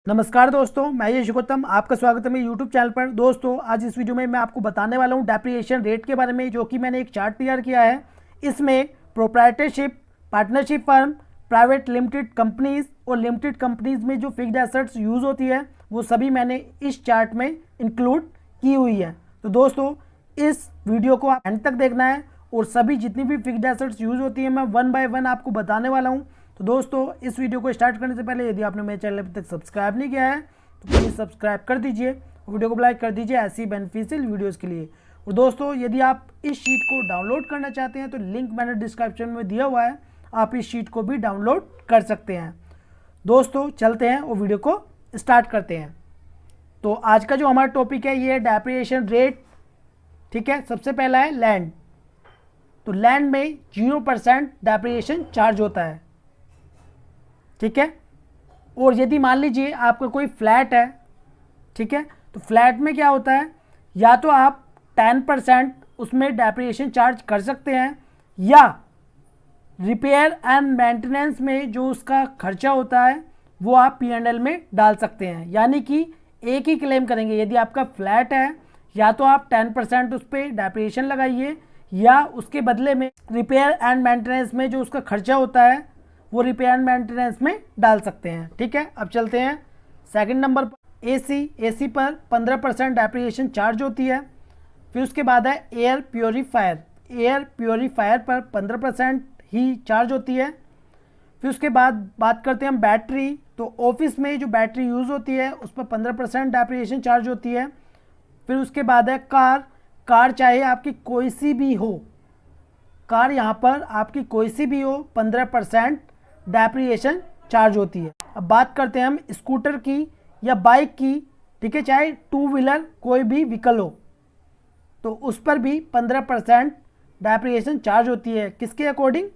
नमस्कार दोस्तों, मैं यश गौतम, आपका स्वागत है मेरे यूट्यूब चैनल पर। दोस्तों, आज इस वीडियो में मैं आपको बताने वाला हूं डेप्रिसिएशन रेट के बारे में, जो कि मैंने एक चार्ट तैयार किया है। इसमें proprietorship, partnership firm, private limited companies और लिमिटेड कंपनीज में जो फिक्स्ड एसेट्स यूज़ होती है वो सभी मैंने इस चार्ट में इंक्लूड की हुई है। तो दोस्तों, इस वीडियो को एंड तक देखना है और सभी जितनी भी फिक्स्ड एसेट्स यूज़ होती है मैं वन बाय वन आपको बताने वाला हूँ। तो दोस्तों, इस वीडियो को स्टार्ट करने से पहले यदि आपने मेरे चैनल अभी तक सब्सक्राइब नहीं किया है तो प्लीज़ सब्सक्राइब कर दीजिए, वीडियो को लाइक कर दीजिए ऐसी बेनिफिशियल वीडियोस के लिए। और दोस्तों, यदि आप इस शीट को डाउनलोड करना चाहते हैं तो लिंक मैंने डिस्क्रिप्शन में दिया हुआ है, आप इस शीट को भी डाउनलोड कर सकते हैं। दोस्तों, चलते हैं और वीडियो को स्टार्ट करते हैं। तो आज का जो हमारा टॉपिक है ये है डेप्रिसिएशन रेट। ठीक है, सबसे पहला है लैंड। तो लैंड में 0% डेप्रिसिएशन चार्ज होता है। ठीक है, और यदि मान लीजिए आपका कोई फ्लैट है, ठीक है, तो फ्लैट में क्या होता है, या तो आप 10% उसमें डेप्रिसिएशन चार्ज कर सकते हैं, या रिपेयर एंड मेंटेनेंस में जो उसका खर्चा होता है वो आप P&L में डाल सकते हैं। यानी कि एक ही क्लेम करेंगे। यदि आपका फ्लैट है, या तो आप 10% उस पर डेप्रिसिएशन लगाइए, या उसके बदले में रिपेयर एंड मेंटेनेंस में जो उसका खर्चा होता है वो रिपेयर एंड मेंटेनेंस में डाल सकते हैं। ठीक है, अब चलते हैं सेकंड नंबर पर। एसी पर 15% डेप्रिसिएशन चार्ज होती है। फिर उसके बाद है एयर प्योरीफायर पर 15% ही चार्ज होती है। फिर उसके बाद बात करते हैं हम बैटरी। तो ऑफिस में जो बैटरी यूज़ होती है उस पर 15% डेप्रिसिएशन चार्ज होती है। फिर उसके बाद है कार चाहे आपकी कोई सी भी हो, कार यहाँ पर आपकी कोई सी भी हो, 15% डेप्रिसिएशन चार्ज होती है। अब बात करते हैं हम स्कूटर की या बाइक की। ठीक है, चाहे टू व्हीलर कोई भी व्हीकल हो तो उस पर भी 15% डेप्रिसिएशन चार्ज होती है। किसके अकॉर्डिंग?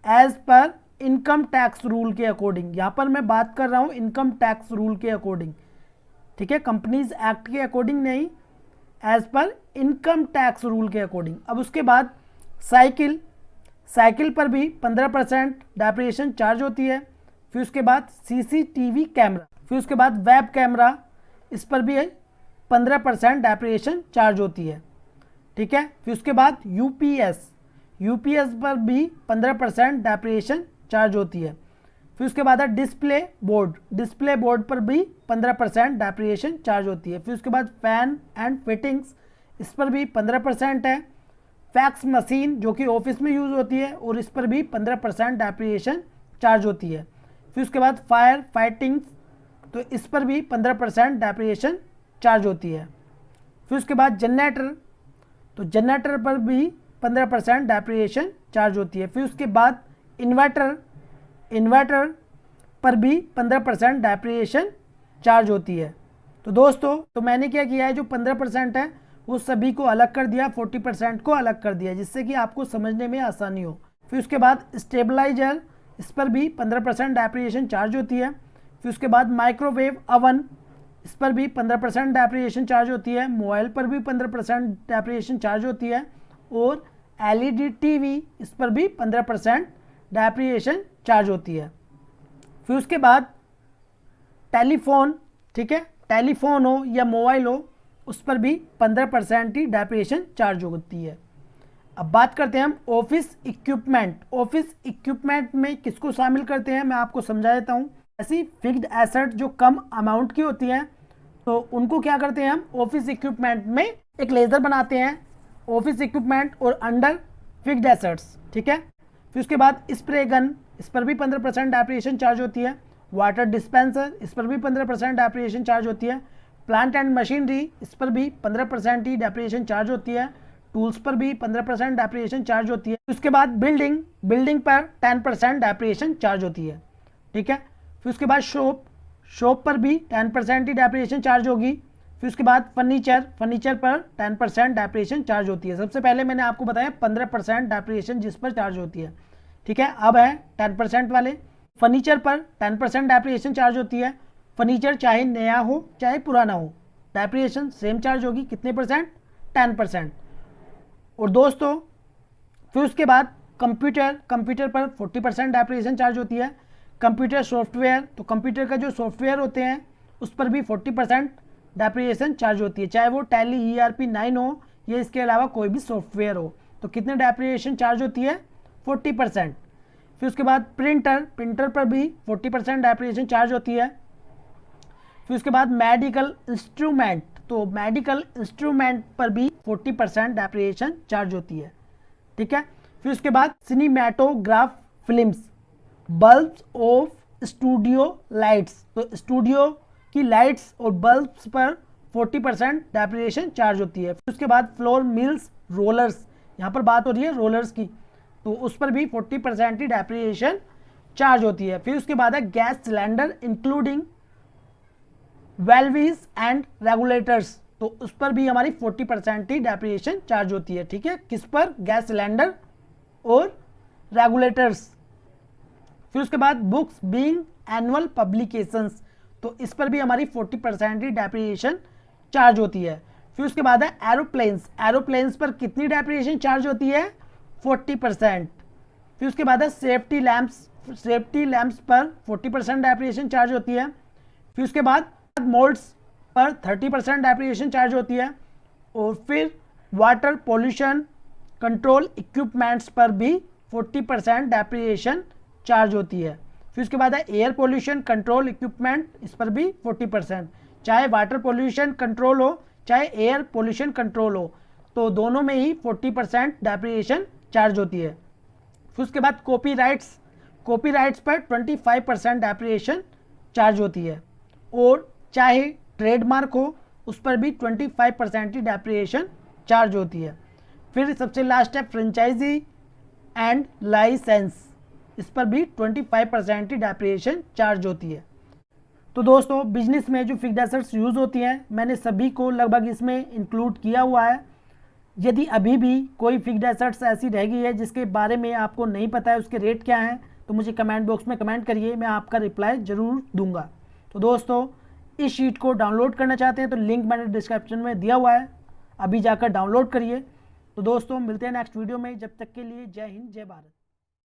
एज पर इनकम टैक्स रूल के अकॉर्डिंग। यहाँ पर मैं बात कर रहा हूँ इनकम टैक्स रूल के अकॉर्डिंग। ठीक है, कंपनीज एक्ट के अकॉर्डिंग नहीं, एज पर इनकम टैक्स रूल के अकॉर्डिंग। अब उसके बाद साइकिल पर भी 15% डेप्रिसिएशन चार्ज होती है। फिर उसके बाद CCTV कैमरा, फिर उसके बाद वेब कैमरा, इस पर भी 15% डेप्रिसिएशन चार्ज होती है। ठीक है, फिर उसके बाद यूपीएस पर भी 15% डेप्रिसिएशन चार्ज होती है। फिर उसके बाद है डिस्प्ले बोर्ड पर भी 15% डेप्रिसिएशन चार्ज होती है। फिर उसके बाद फैन एंड फिटिंग्स, इस पर भी 15% है। फैक्स मशीन जो कि ऑफिस में यूज़ होती है और इस पर भी 15% डेप्रिसिएशन चार्ज होती है। फिर उसके बाद फायर फाइटिंग्स, तो इस पर भी 15% डेप्रिसिएशन चार्ज होती है। फिर उसके बाद जनरेटर पर भी 15% डेप्रिसिएशन चार्ज होती है। फिर उसके बाद इन्वर्टर पर भी 15% डेप्रिसिएशन चार्ज होती है। तो दोस्तों, तो मैंने क्या किया है, जो 15% है वो सभी को अलग कर दिया, 40% को अलग कर दिया, जिससे कि आपको समझने में आसानी हो। फिर उसके बाद स्टेबलाइजर, इस पर भी 15% डेप्रिसिएशन चार्ज होती है। फिर उसके बाद माइक्रोवेव अवन, इस पर भी 15% डेप्रिसिएशन चार्ज होती है। मोबाइल पर भी 15% डेप्रिसिएशन चार्ज होती है। और LED TV, इस पर भी 15% डेप्रिसिएशन चार्ज होती है। फिर उसके बाद टेलीफोन, ठीक है, टेलीफोन हो या मोबाइल हो, उस पर भी 15% ही डेप्रिसिएशन चार्ज होती है। अब बात करते हैं हम ऑफिस इक्विपमेंट में किसको शामिल करते हैं, मैं आपको समझा देता हूँ। ऐसी फिक्स्ड एसेट जो कम अमाउंट की होती हैं तो उनको क्या करते हैं हम ऑफिस इक्विपमेंट में एक लेजर बनाते हैं, ऑफिस इक्विपमेंट और अंडर फिक्स्ड एसेट्स। ठीक है, फिर उसके बाद स्प्रे गन, इस पर भी 15% डेप्रिसिएशन चार्ज होती है। वाटर डिस्पेंसर, इस पर भी 15% डेप्रिसिएशन चार्ज होती है। प्लांट एंड मशीनरी, इस पर भी 15% ही डेप्रिसिएशन चार्ज होती है। टूल्स पर भी 15% डेप्रिसिएशन चार्ज होती है। उसके बाद बिल्डिंग पर 10% डेप्रिसिएशन चार्ज होती है। ठीक है, फिर उसके बाद शॉप पर भी 10% ही डेप्रिसिएशन चार्ज होगी। फिर उसके बाद फर्नीचर पर 10% डेप्रिसिएशन चार्ज होती है। सबसे पहले मैंने आपको बताया 15% डेप्रिसिएशन जिस पर चार्ज होती है। ठीक है, अब है 10% वाले। फर्नीचर पर 10% डेप्रिसिएशन चार्ज होती है। फर्नीचर चाहे नया हो चाहे पुराना हो, डेप्रिसिएशन सेम चार्ज होगी। कितने परसेंट? 10%। और दोस्तों, फिर उसके बाद कंप्यूटर पर 40% डेप्रिसिएशन चार्ज होती है। कंप्यूटर सॉफ्टवेयर, तो कंप्यूटर का जो सॉफ्टवेयर होते हैं उस पर भी 40% डेप्रिसिएशन चार्ज होती है, चाहे वो टैली ERP 9 हो या इसके अलावा कोई भी सॉफ्टवेयर हो। तो कितने डेप्रिसिएशन चार्ज होती है? 40%। फिर उसके बाद प्रिंटर पर भी 40% डेप्रिसिएशन चार्ज होती है। फिर उसके बाद मेडिकल इंस्ट्रूमेंट, तो मेडिकल इंस्ट्रूमेंट पर भी 40% डेप्रिसिएशन चार्ज होती है, ठीक है। फिर उसके बाद cinematograph films, bulbs of studio lights, तो स्टूडियो की लाइट्स और बल्ब्स पर 40% डेप्रिसिएशन चार्ज होती है। फिर उसके बाद फ्लोर मिल्स रोलर्स, यहाँ पर बात हो रही है रोलर्स की, तो उस पर भी 40% ही डेप्रिसिएशन चार्ज होती है। फिर उसके बाद है gas cylinder including valves and regulators, तो उस पर भी हमारी 40% ही डेप्रिसिएशन चार्ज होती है, ठीक है। किस पर? गैस सिलेंडर और रेगुलेटर्स। फिर उसके बाद बुक्स बीइंग एनुअल पब्लिकेशंस, तो इस पर भी हमारी 40% ही डेप्रिसिएशन चार्ज होती है। फिर उसके बाद है एरोप्लेन्स पर कितनी डेप्रिसिएशन चार्ज होती है? 40%। फिर उसके बाद है सेफ्टी लैंप्स पर 40% डेप्रिसिएशन चार्ज होती है। फिर उसके बाद मोल्ड्स पर 30% डेप्रिसिएशन चार्ज होती है। और फिर वाटर पोल्यूशन कंट्रोल इक्विपमेंट्स पर भी 40% डेप्रिसिएशन चार्ज होती है। फिर उसके बाद है एयर पोल्यूशन कंट्रोल इक्विपमेंट, इस पर भी 40%, चाहे वाटर पोल्यूशन कंट्रोल हो चाहे एयर पोल्यूशन कंट्रोल हो, तो दोनों में ही 40% डेप्रिसिएशन चार्ज होती है। फिर उसके बाद कॉपीराइट्स पर 25% डेप्रिसिएशन चार्ज होती है। और चाहे ट्रेडमार्क हो उस पर भी 25% ही डेप्रिसिएशन चार्ज होती है। फिर सबसे लास्ट है फ्रेंचाइजी एंड लाइसेंस, इस पर भी 25% ही डेप्रिसिएशन चार्ज होती है। तो दोस्तों बिजनेस में जो फिक्स्ड एसेट्स यूज़ होती हैं मैंने सभी को लगभग इसमें इंक्लूड किया हुआ है। यदि अभी भी कोई फिक्स्ड एसेट्स ऐसी रह गई है जिसके बारे में आपको नहीं पता है उसके रेट क्या हैं, तो मुझे कमेंट बॉक्स में कमेंट करिए, मैं आपका रिप्लाई ज़रूर दूंगा। तो दोस्तों इस शीट को डाउनलोड करना चाहते हैं तो लिंक मैंने डिस्क्रिप्शन में दिया हुआ है, अभी जाकर डाउनलोड करिए। तो दोस्तों मिलते हैं नेक्स्ट वीडियो में, जब तक के लिए जय हिंद जय भारत।